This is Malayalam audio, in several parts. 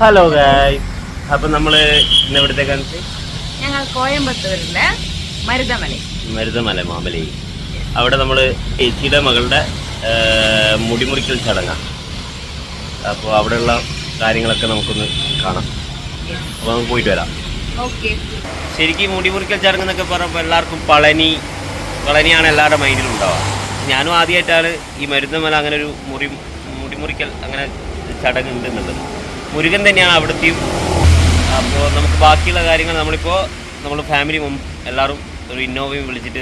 ഹലോ ഗായ്സ്, അപ്പം നമ്മൾ ഇന്ന് എവിടത്തേക്കാണ്? ഞങ്ങൾ കോയമ്പത്തൂരിലെ മരുതമല മാമലൈ. അവിടെ നമ്മൾ ചേച്ചിയുടെ മകളുടെ മുടിമുറിക്കൽ ചടങ്ങാണ്. അപ്പോൾ അവിടെയുള്ള കാര്യങ്ങളൊക്കെ നമുക്കൊന്ന് കാണാം. അപ്പോൾ നമുക്ക് പോയിട്ട് വരാം. ശരിക്കും മുടിമുറിക്കൽ ചടങ്ങ് എന്നൊക്കെ പറയുമ്പോൾ എല്ലാവർക്കും പളനിയാണ് എല്ലാവരുടെ മൈൻഡിലുണ്ടാവുക. ഞാനും ആദ്യമായിട്ടാണ് ഈ മരുതമല അങ്ങനെ ഒരു മുടിമുറിക്കൽ അങ്ങനെ ചടങ്ങ് ഉണ്ടെന്നുള്ളത്. മുരുകൻ തന്നെയാണ് അവിടുത്തെയും. അപ്പോൾ നമുക്ക് ബാക്കിയുള്ള കാര്യങ്ങൾ നമ്മൾ ഫാമിലി എല്ലാവരും ഒരു ഇന്നോവയും വിളിച്ചിട്ട്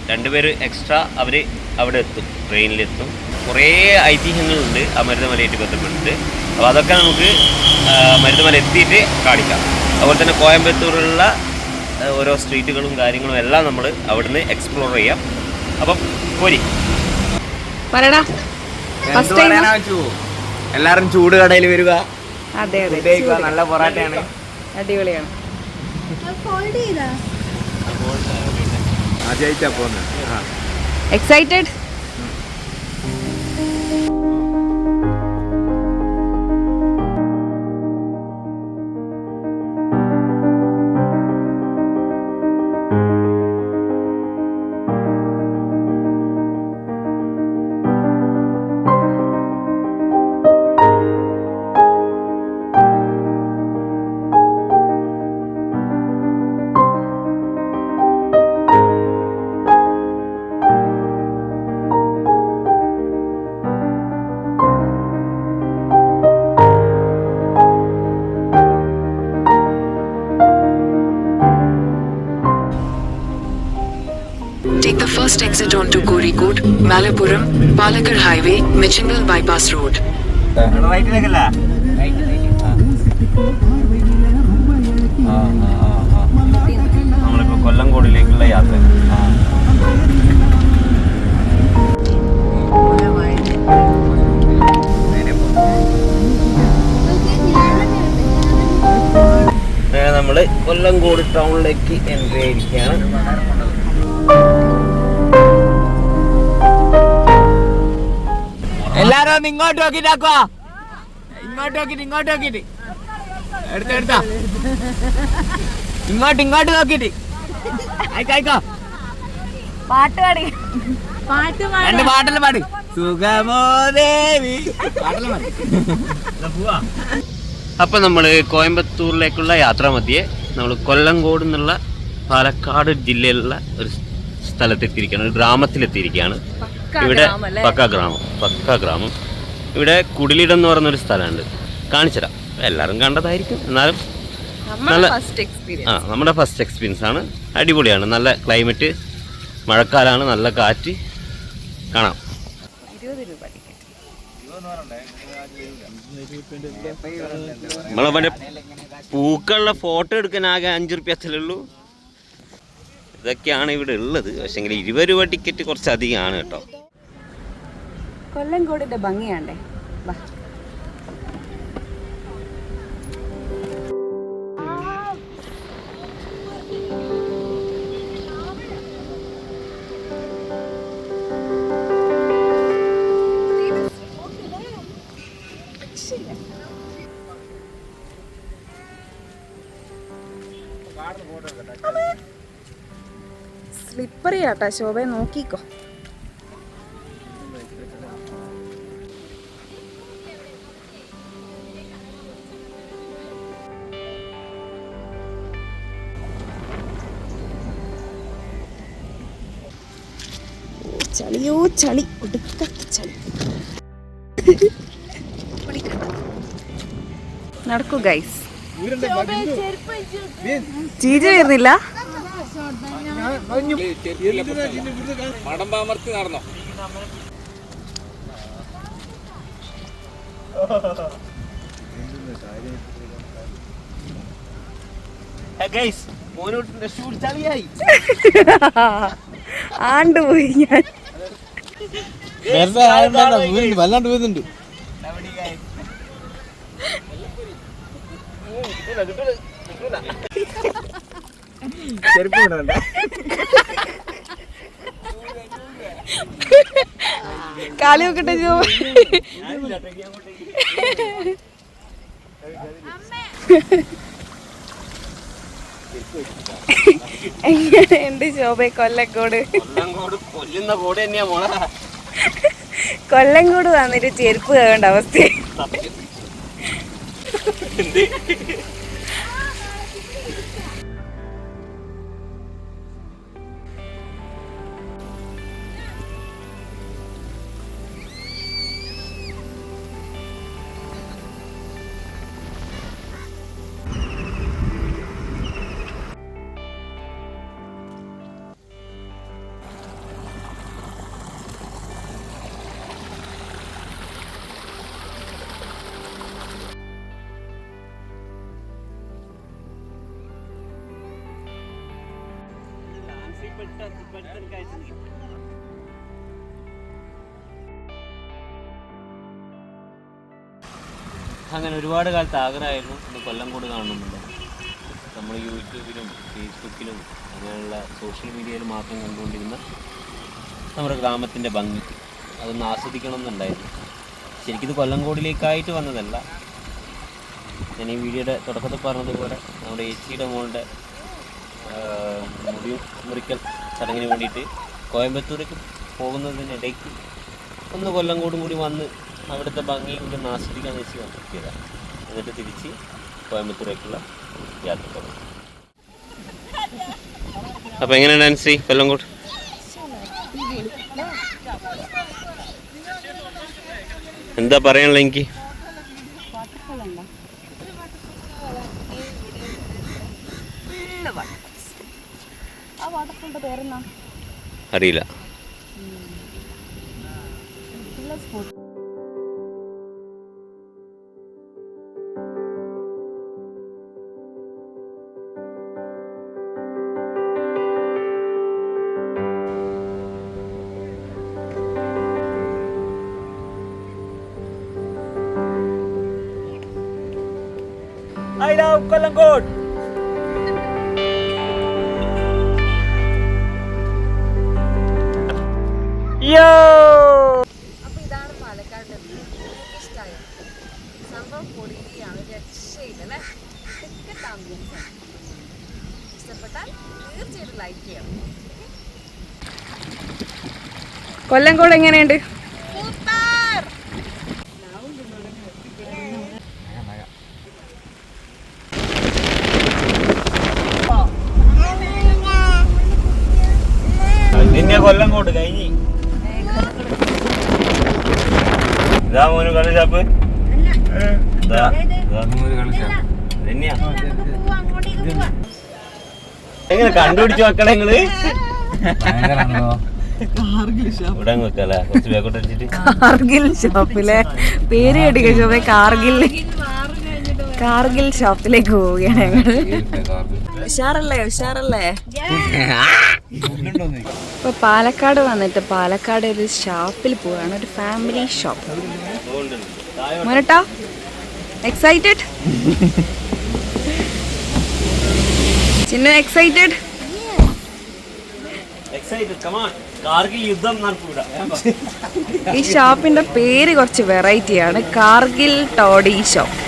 2 പേര് എക്സ്ട്രാ അവർ അവിടെ എത്തും, ട്രെയിനിലെത്തും. കുറേ ഐതിഹ്യങ്ങളുണ്ട് ആ മരുതമലയായിട്ട് ബന്ധപ്പെട്ടിട്ട്. അപ്പോൾ അതൊക്കെ നമുക്ക് മരുതമല എത്തിയിട്ട് കാണിക്കാം. അതുപോലെ തന്നെ കോയമ്പത്തൂരിലുള്ള ഓരോ സ്ട്രീറ്റുകളും കാര്യങ്ങളും എല്ലാം നമ്മൾ അവിടുന്ന് എക്സ്പ്ലോർ ചെയ്യാം. അപ്പം പോരി എല്ലാരും ചൂട് കടയിൽ വരിക. അതെ നല്ല പൊറാട്ടയാണ്, അടിപൊളിയാണ്. ആദ്യമായിട്ടാ പോകുന്നത്. Excited? Take the first exit onto Kozhikode, Malappuram, Palakkad Highway, Michingal Bypass Road. നമ്മളിപ്പോൾ കൊല്ലംകോടിലേക്കുള്ള യാത്ര. നമ്മൾ കൊല്ലംകോട് ടൗണിലേക്ക് എൻട്രി ആയിരിക്കുകയാണ്. എല്ലാരും ഒന്ന് ഇങ്ങോട്ട് നോക്കിട്ടാക്കുവാ. ഇങ്ങോട്ട് നോക്കിട്ട് എടുത്താ ഇങ്ങോട്ട് നോക്കിട്ട് അയക്കോ. പാട്ട് പാടി. 2 പാട്ടെല്ലാം പാട്. സുഖമോ ദേവി പാട്ടെല്ലാം പാടി. അപ്പം നമ്മൾ കോയമ്പത്തൂരിലേക്കുള്ള യാത്രാ മധ്യേ നമ്മൾ കൊല്ലംകോട് എന്നുള്ള പാലക്കാട് ജില്ലയിലുള്ള ഒരു സ്ഥലത്തെത്തിയിരിക്കുകയാണ്, ഒരു ഗ്രാമത്തിലെത്തിയിരിക്കുകയാണ്. ഇവിടെ പക്ക ഗ്രാമം. ഇവിടെ കുടിലിടം എന്ന് പറയുന്നൊരു സ്ഥലമുണ്ട്, കാണിച്ചുതരാം. എല്ലാവരും കണ്ടതായിരിക്കും, എന്നാലും നല്ല നമ്മുടെ ഫസ്റ്റ് എക്സ്പീരിയൻസ് ആണ്. അടിപൊളിയാണ്, നല്ല ക്ലൈമറ്റ്, മഴക്കാലമാണ്, നല്ല കാറ്റ്. കാണാം. നമ്മളെ പൂക്കളുടെ ഫോട്ടോ എടുക്കാൻ ആകെ 5 റുപ്യ അത്രയുള്ളൂ. ഇതൊക്കെയാണ് ഇവിടെ ഉള്ളത്. പക്ഷെങ്കിൽ 20 രൂപ ടിക്കറ്റ് കുറച്ച് അധികമാണ് കേട്ടോ. കൊല്ലംകോടിന്റെ ഭംഗിയാണ്ടേ. സ്ലിപ്പറി ആട്ടാ ശോഭ, നോക്കിക്കോ. ചളിയോ ചളി, ഒടുക്കത്തെ ചളി. നടക്കൂ ഗൈസ്. ചീജ വരുന്നില്ല. മടമ്പാമർത്തി നടന്നോ? ആണ്ടുപോയി ഞാൻ. വല്ലാണ്ട് വീഴുന്നുണ്ട്. ചെരുപ്പ് വിടണ്ട. കാലി വെക്കട്ടെ. എങ്ങനെയുണ്ട് ശോഭ കൊല്ലങ്കോട്? കൊല്ലുന്ന കോട് തന്നെയാ മോളെ. കൊല്ലങ്കോട് വന്നിട്ട് ചെരുപ്പ് കേൾക്കേണ്ട അവസ്ഥ. അങ്ങനെ ഒരുപാട് കാലത്ത് ആഗ്രഹമായിരുന്നു ഒന്ന് കൊല്ലംകോട് കാണണമെന്നുണ്ട്. നമ്മൾ യൂട്യൂബിലും ഫേസ്ബുക്കിലും അങ്ങനെയുള്ള സോഷ്യൽ മീഡിയയിൽ മാത്രം കണ്ടുകൊണ്ടിരുന്ന നമ്മുടെ ഗ്രാമത്തിൻ്റെ ഭംഗി അതൊന്ന് ആസ്വദിക്കണം എന്നുണ്ടായിരുന്നു. ശരിക്കിത് കൊല്ലംകോടിലേക്കായിട്ട് വന്നതല്ല. ഞാൻ ഈ വീഡിയോയുടെ തുടക്കത്തിൽ പറഞ്ഞതുപോലെ നമ്മുടെ ഏച്ചിയുടെ മോളുടെ മുടി മുറിക്കൽ ചടങ്ങിന് വേണ്ടിയിട്ട് കോയമ്പത്തൂരേക്ക് പോകുന്നതിനിടയ്ക്ക് ഒന്ന് കൊല്ലംകോടും കൂടി വന്ന് അവിടുത്തെ ഭംഗി കൂടി ഒന്ന് ആസ്വദിക്കാന്ന് വെച്ച് വന്നിരിക്കുകയാണ്. എന്നിട്ട് തിരിച്ച് കോയമ്പത്തൂരേക്കുള്ള യാത്ര തുടങ്ങും. അപ്പോൾ എങ്ങനെയാണ് നാൻസി കൊല്ലംകോട്? എന്താ പറയാനുള്ള എനിക്ക്? അറിയില്ല. I love Kolangkot. Yo! അപ്പൊ ഇതാണ് പാലക്കാട്. ഇഷ്ടമായോ? സംഭവം പൊടിയാണ്, രക്ഷയില്ലല്ലേ? ഇഷ്ടപ്പെട്ടാൽ തീർച്ചയായിട്ടും ലൈക്ക് ചെയ്യണം. കൊല്ലംകോട് എങ്ങനെയുണ്ട്? കൊല്ലംകോട് കഴിഞ്ഞ് ഇതാ മോന് കളി ഷാപ്പ്. എങ്ങനെ കണ്ടുപിടിച്ചു മക്കളെ നിങ്ങള്? ഇവിടെ വെക്കല്ലേ കുറച്ച് ബാക്കോട്ട് അടിച്ചിട്ട്. കാർഗിൽ ഷോപ്പിലെ പേര് കേട്ടിക്ക ശോഭ? കാർഗിൽ ഷോപ്പിലേക്ക് പോവുകയാണ് ഞങ്ങൾ. ഉഷാറല്ലേ ഉഷാറല്ലേ? ഇപ്പൊ പാലക്കാട് വന്നിട്ട് പാലക്കാട് ഒരു ഷോപ്പിൽ പോവാണ്, ഒരു ഫാമിലി ഷോപ്പ്. മോനട്ടാ എക്സൈറ്റഡ്? ചിന്നു എക്സൈറ്റഡ്? ഈ ഷോപ്പിന്റെ പേര് കുറച്ച് വെറൈറ്റിയാണ്, കാർഗിൽ ടോഡി ഷോപ്പ്.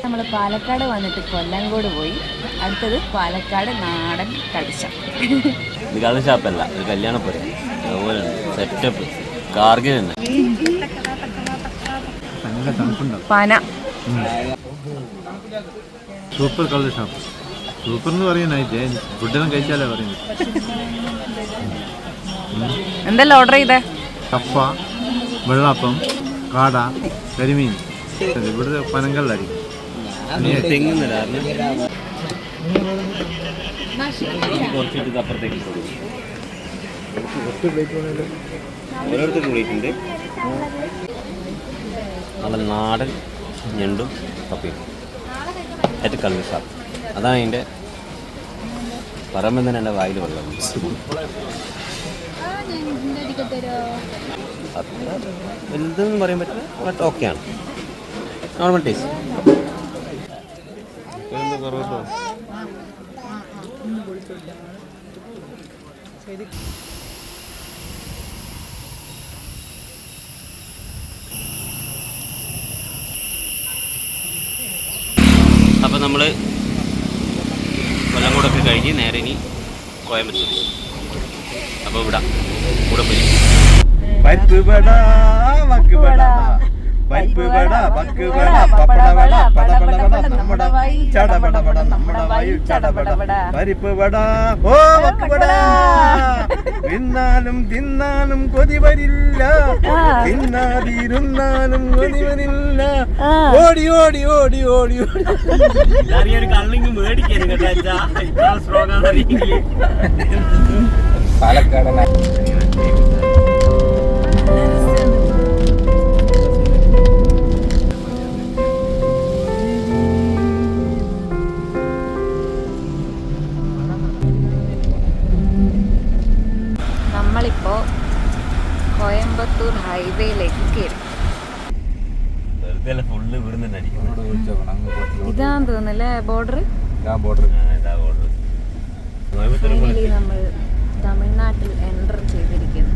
നമ്മൾ പാലക്കാട് വന്നിട്ട് കൊല്ലംകോട് പോയി. അടുത്തത് പാലക്കാട് നാടൻ കടിച്ചാപ്പ്. ഇത് കള്ള് ഷാപ്പല്ല, ഒരു കല്യാണപ്പുര. അതുപോലെ സെറ്റപ്പ് കാർഗിൽ തന്നെ. പന സൂപ്പർ കള്ള് ഷാപ്പ്. സൂപ്പർ എന്ന് പറയാനായിട്ട് ഫുഡെല്ലാം കഴിച്ചാലേ പറയുന്നത്. എന്തെല്ലാം ഓർഡർ ചെയ്തേ? കപ്പ, വെള്ളാപ്പം, കാട, കരിമീൻ. ഇവിടുത്തെ പനങ്കല്ലായിരിക്കും. കുറച്ചിട്ട് അപ്പുറത്തേക്ക് ഓരോരുത്തർക്ക് പ്ലേറ്റുണ്ട്. നല്ല നാടൻ ഞണ്ടും കപ്പയും ഏറ്റവും കള്ള് ഷാപ്പ്. അതാണ് അതിൻ്റെ പറയുമ്പോൾ തന്നെ എൻ്റെ വായിൽ വെള്ളം. അത്ര വലുതെന്ന് പറയാൻ പറ്റില്ല, ബട്ട് ഓക്കെയാണ്, നോർമൽ ടേസ്റ്റ്. അപ്പോൾ നമ്മൾ കൊല്ലംകോടൊക്കെ കഴിഞ്ഞ് നേരെ ഇനി കോയമ്പത്തൂർ. അപ്പോൾ ഇവിടെ കൂടെ പോയി പരിപ്പ് വട വക്ക് വട പരിപ്പ് വട വക്ക് വട പപ്പട വട പടപട വട നമ്മുടെ വായി ചടപട വട നമ്മുടെ വായി ചടപട പരിപ്പ് വട ഓ വക്ക് വട തിന്നാലും തിന്നാലും കൊതി വരില്ല തിന്നാതിരുന്നാലും കൊതി വരില്ല ഓടി ഓടി ഓടി ഓടി ഓടി ഒരു കള്ളിങ് മേടിക്കാൻ പാലക്കാട് നമ്മളിപ്പോൾ കോയമ്പത്തൂർ ഹൈവേയിലേക്ക് കയറി. ഇതാന്ന് തോന്നുന്നല്ലേ ബോർഡർ. ഫൈനലി നമ്മൾ തമിഴ്നാട്ടിൽ എൻ്റർ ചെയ്തിരിക്കുന്നു.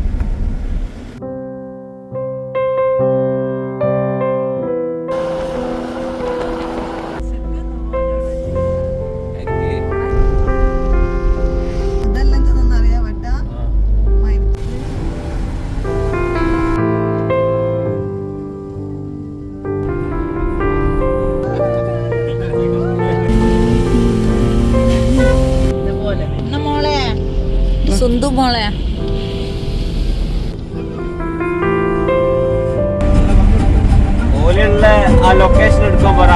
സുന്ദു മോളെ ഓലുള്ള ആ ലൊക്കേഷൻ എടുക്കാൻ പറ.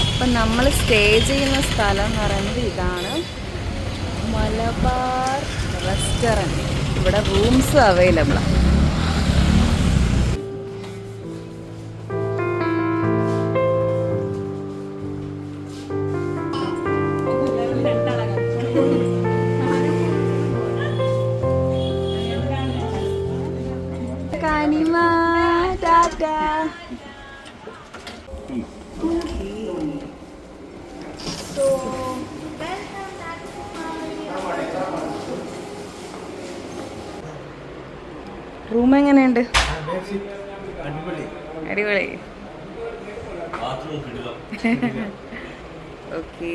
അപ്പം നമ്മൾ സ്റ്റേ ചെയ്യുന്ന സ്ഥലം എന്ന് പറയുന്നത് ഇതാണ്, മലബാർ റെസ്റ്റോറൻറ്റ്. ഇവിടെ റൂംസ് അവൈലബിളാണ്. കനിമ ടാറ്റ. റൂം എങ്ങനെയുണ്ട്? അടിപൊളി. ഓക്കെ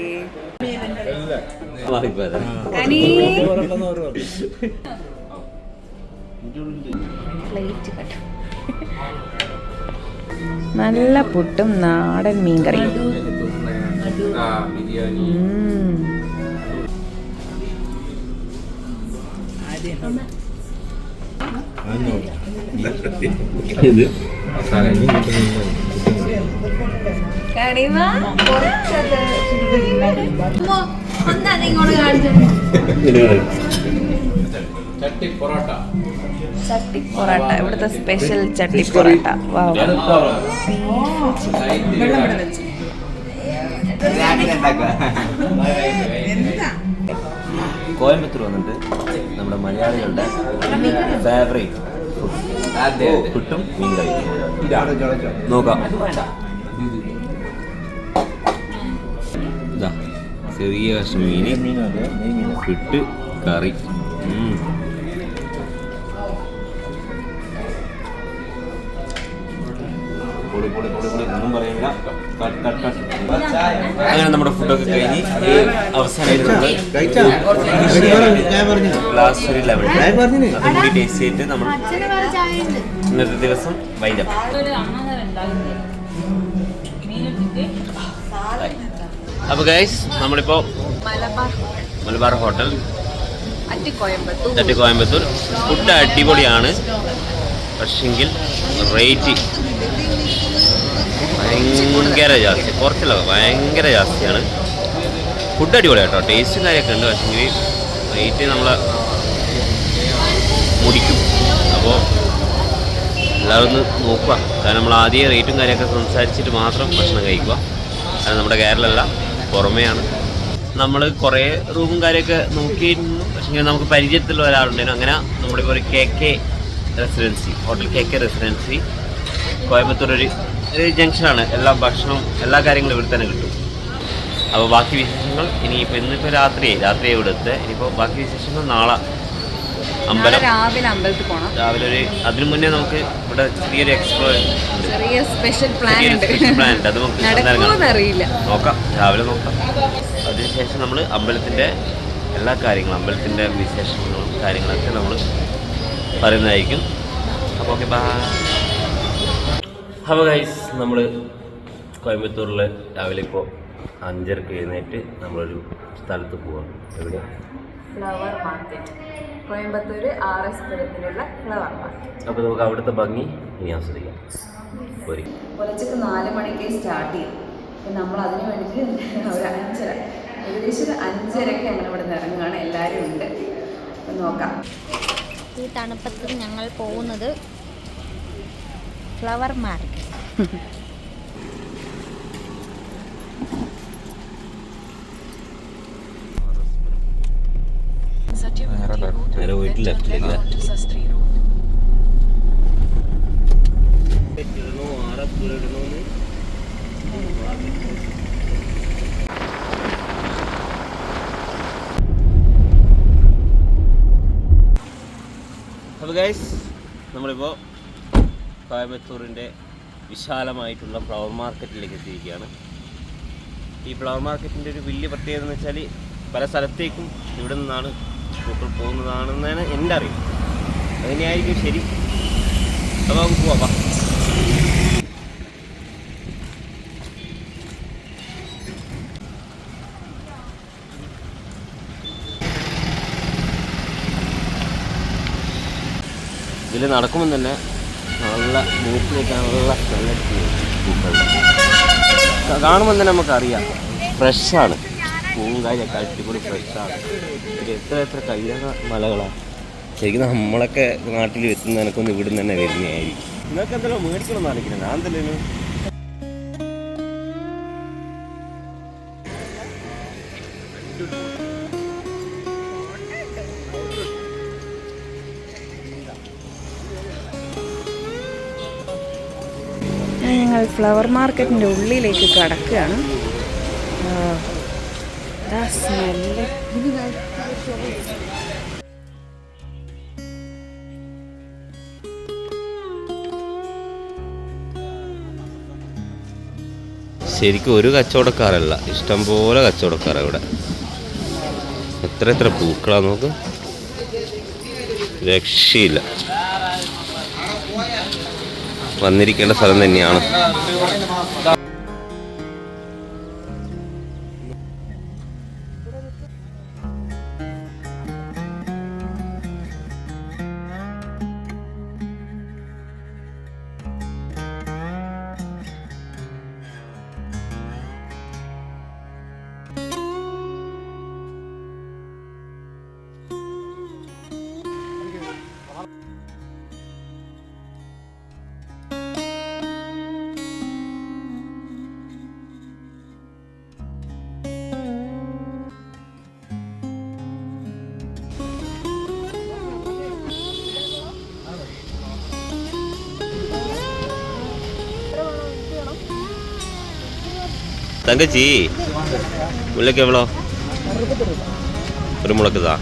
പ്ലേറ്റ് കട്ടു. നല്ല പുട്ടും നാടൻ മീൻകറിയും. ചട്ടി പൊറോട്ട, ഇവിടുത്തെ സ്പെഷ്യൽ ചട്ടി പൊറോട്ട. കോയമ്പത്തൂർ വന്നിട്ട് നമ്മുടെ മലയാളികളുടെ ഫേവറേറ്റ് പുട്ടും മീൻകറി നോക്കാം. ഇതാ ചെറിയ കഷ്ണം മീന്, പുട്ട്, കറി. ഒന്നും പറയില്ല. അങ്ങനെ നമ്മുടെ ഫുഡൊക്കെ കഴിഞ്ഞ് അവസാനമായിട്ട് ലാസ്റ്റ് ഒരു ലെവൽ അതും കൂടി ടേസ്റ്റ് ചെയ്തിട്ട് നമ്മൾ ഇന്നത്തെ ദിവസം വൈകിട്ട്. അപ്പോൾ ഗൈസ് നമ്മളിപ്പോൾ മലബാർ ഹോട്ടൽ തട്ടി കോയമ്പത്തൂർ. ഫുഡ് അടിപൊളിയാണ്, പക്ഷെങ്കിൽ റേറ്റ് ഭയങ്കര ജാസ്തി. കുറച്ചല്ല, ഭയങ്കര ജാസ്തിയാണ്. ഫുഡ് അടിപൊളിയാണ് കേട്ടോ, ടേസ്റ്റും കാര്യമൊക്കെ ഉണ്ട്, പക്ഷെങ്കിൽ റേറ്റ് നമ്മളെ മുടിക്കും. അപ്പോൾ എല്ലാവരും ഒന്ന് നോക്കുക, കാരണം നമ്മൾ ആദ്യം റേറ്റും കാര്യമൊക്കെ സംസാരിച്ചിട്ട് മാത്രം ഭക്ഷണം കഴിക്കുക. കാരണം നമ്മുടെ കേരളമല്ല, പുറമെയാണ്. നമ്മൾ കുറേ റൂമും കാര്യമൊക്കെ നോക്കിയിരുന്നു. പക്ഷേ നമുക്ക് പരിചയത്തിലുള്ള ഒരാളുണ്ടായിരുന്നു. അങ്ങനെ നമ്മളിപ്പോൾ ഒരു KK residency, hotel KK residency Coimbatore ഒരു ജംഗ്ഷനാണ്. എല്ലാ ഭക്ഷണവും എല്ലാ കാര്യങ്ങളും ഇവിടെ തന്നെ കിട്ടും. അപ്പോൾ ബാക്കി വിശേഷങ്ങൾ ഇന്നിപ്പോൾ രാത്രിയായി ഇവിടുത്തെ. ഇനിയിപ്പോൾ ബാക്കി വിശേഷങ്ങൾ നാളെ രാവിലെ അമ്പലത്തിൽ പോകണം. രാവിലെ അതിനു മുന്നേ നമുക്ക് ഇവിടെ ചെറിയൊരു എക്സ്പ്ലോർ ചെറിയ സ്പെഷ്യൽ പ്ലാൻ ഉണ്ട്. അത് നമുക്ക് അറിയില്ല, നോക്കാം, രാവിലെ നോക്കാം. അതിനുശേഷം നമ്മൾ അമ്പലത്തിൻ്റെ എല്ലാ കാര്യങ്ങളും, അമ്പലത്തിൻ്റെ വിശേഷങ്ങളും കാര്യങ്ങളൊക്കെ നമ്മൾ പറയുന്നതായിരിക്കും. അപ്പോൾ ഓക്കെ, ബൈ. അപ്പോൾ ഗൈസ്, നമ്മൾ കോയമ്പത്തൂരിൽ രാവിലെ ഇപ്പോൾ 5:30 എഴുന്നേറ്റ് നമ്മളൊരു സ്ഥലത്ത് പോവാണ്. എവിടെ? ഫ്ലവർ മാർക്കറ്റ്, കോയമ്പത്തൂർ RS പുരത്തിലുള്ള ഫ്ലവർ മാർക്കറ്റ്. അപ്പോൾ നമുക്ക് അവിടുത്തെ ഭംഗി ഇനി ആസ്വദിക്കാം. പുലച്ചക്ക് 4 മണിക്ക് സ്റ്റാർട്ട് ചെയ്യും. അപ്പം നമ്മൾ അതിന് വേണ്ടിയിട്ട് ഒരു 5:30, ഏകദേശം ഒരു 5:30 അങ്ങനെ ഇവിടെ നിന്ന് ഇറങ്ങുകയാണ്. എല്ലാവരും ഉണ്ട്, അപ്പം നോക്കാം. ഈ തണുപ്പത്ത് ഞങ്ങൾ പോകുന്നത് ഫ്ലവർ മാർക്കറ്റ്. നേരെ പോയിട്ട് ലെഫ്റ്റിലേക്ക് അപ്പോൾ ഗൈസ്, നമ്മളിപ്പോൾ കോയമ്പത്തൂരിൻ്റെ വിശാലമായിട്ടുള്ള ഫ്ലവർ മാർക്കറ്റിലേക്ക് എത്തിയിരിക്കുകയാണ്. ഈ ഫ്ലവർ മാർക്കറ്റിൻ്റെ ഒരു വലിയ പ്രത്യേകത എന്ന് വെച്ചാൽ പല സ്ഥലത്തേക്കും ഇവിടെ നിന്നാണ് പൂക്കൾ പോകുന്നതാണെന്നാണ് എൻ്റെ അറിവ്. അതിനായിരിക്കും ശരി. അപ്പോൾ നമുക്ക് പോവാം. ഇതിൽ നടക്കുമ്പോൾ തന്നെ നല്ല മൂക്കിലേക്ക് നല്ല സ്മെല്ലടിച്ച് പൂക്കളുടെ കാണുമ്പോൾ തന്നെ നമുക്കറിയാം ഫ്രഷാണ്. പൂവും കാര്യമൊക്കെ അടിപൊളി ഫ്രഷാണ്. എത്ര കയ്യാക മലകളാണ്. ശരിക്കും നമ്മളൊക്കെ നാട്ടിൽ എത്തുന്ന എനിക്കൊന്ന് ഇവിടെ നിന്ന് തന്നെ വരുന്നതായിരിക്കും. നിങ്ങൾക്ക് എന്തെങ്കിലും മേടിക്കണമെന്ന് അറിയിക്കണം. ഞാൻ എന്തെങ്കിലും ഞങ്ങൾ ഫ്ലവർ മാർക്കറ്റിൻ്റെ ഉള്ളിലേക്ക് കടക്കുകയാണ്. സ്മെല്ല് ശരിക്കും ഒരു കച്ചവടക്കാരല്ല, ഇഷ്ടംപോലെ കച്ചവടക്കാരാണ് ഇവിടെ. എത്ര പൂക്കളാ നോക്ക്, രക്ഷയില്ല. വന്നിരിക്കേണ്ട സ്ഥലം തന്നെയാണ്. தங்கச்சி முல்லைக்கு எவ்வளோ? ഒരു മുളക്ക് താ.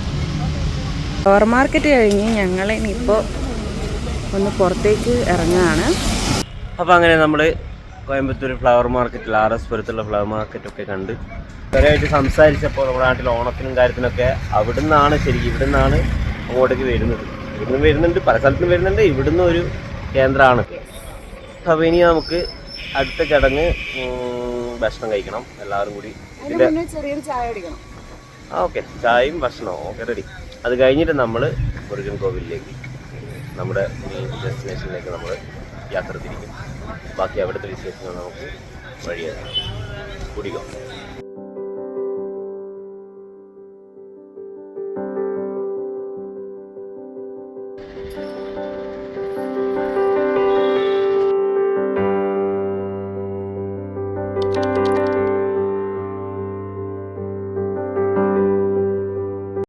ഫ്ലവർ മാർക്കറ്റ് കഴിഞ്ഞ് ഞങ്ങൾ ഇനിയിപ്പോൾ ഒന്ന് പുറത്തേക്ക് ഇറങ്ങുകയാണ്. അപ്പോൾ അങ്ങനെ നമ്മൾ കോയമ്പത്തൂർ ഫ്ലവർ മാർക്കറ്റിൽ RS പുരത്തുള്ള ഫ്ലവർ മാർക്കറ്റൊക്കെ കണ്ട് കുറേയായിട്ട് സംസാരിച്ചപ്പോൾ നമ്മുടെ നാട്ടിൽ ഓണത്തിനും കാര്യത്തിനൊക്കെ അവിടുന്നാണ് ശരിക്കും ഇവിടുന്നാണ് അങ്ങോട്ടേക്ക് വരുന്നത്. ഇവിടുന്ന് വരുന്നുണ്ട്, പല സ്ഥലത്തും വരുന്നുണ്ട്. ഇവിടുന്ന് ഒരു കേന്ദ്രമാണ്. അപ്പോൾ ഇനി നമുക്ക് അടുത്ത ചടങ്ങ് ഭക്ഷണം കഴിക്കണം എല്ലാവരും കൂടി. ചെറിയൊരു ചായ അടിക്കണം. ഓക്കെ, ചായയും ഭക്ഷണവും ഓക്കെ റെഡി. അത് കഴിഞ്ഞിട്ട് നമ്മൾ മുരുകൻ കോവിലിലേക്ക്, നമ്മുടെ മെയിൻ ഡെസ്റ്റിനേഷനിലേക്ക് നമ്മൾ യാത്ര തിരിക്കും. ബാക്കി അവിടുത്തെ വിശേഷങ്ങൾ നമുക്ക് വഴിയാണ് കുടിക്കാം.